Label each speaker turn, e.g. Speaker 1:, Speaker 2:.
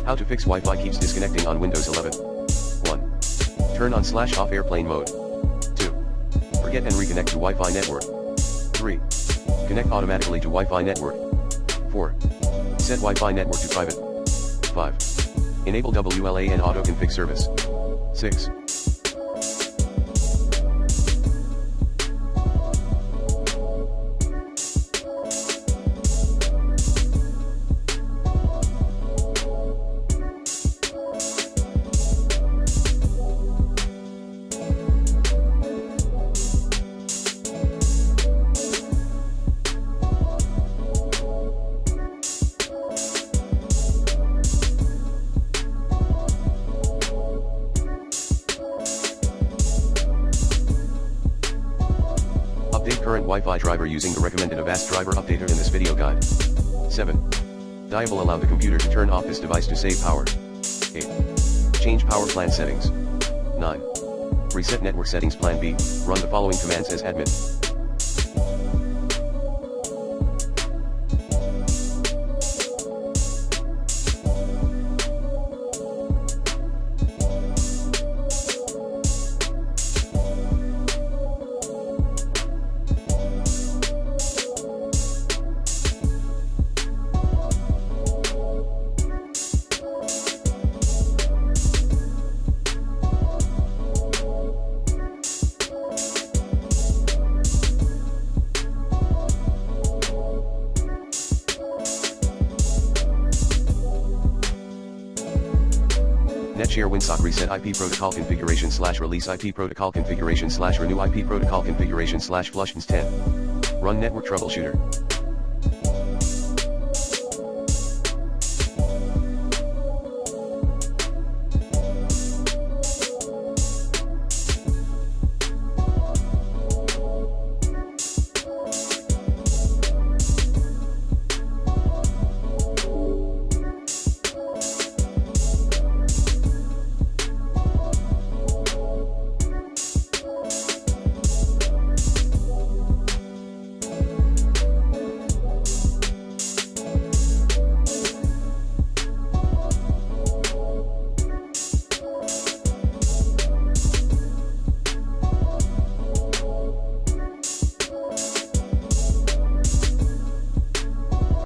Speaker 1: How to fix Wi-Fi keeps disconnecting on Windows 11. 1. Turn on/off airplane mode. 2. Forget and reconnect to Wi-Fi network. 3. Connect automatically to Wi-Fi network. 4. Set Wi-Fi network to private. 5. Enable WLAN auto-config service. 6. Update current Wi-Fi driver using the recommended Avast driver updater in this video guide. 7. Dial allow the computer to turn off this device to save power. 8. Change power plan settings. 9. Reset network settings plan B, run the following commands as admin. NetShare WinSock reset IP protocol configuration / release IP protocol configuration / renew IP protocol configuration / flushins 10. Run network troubleshooter.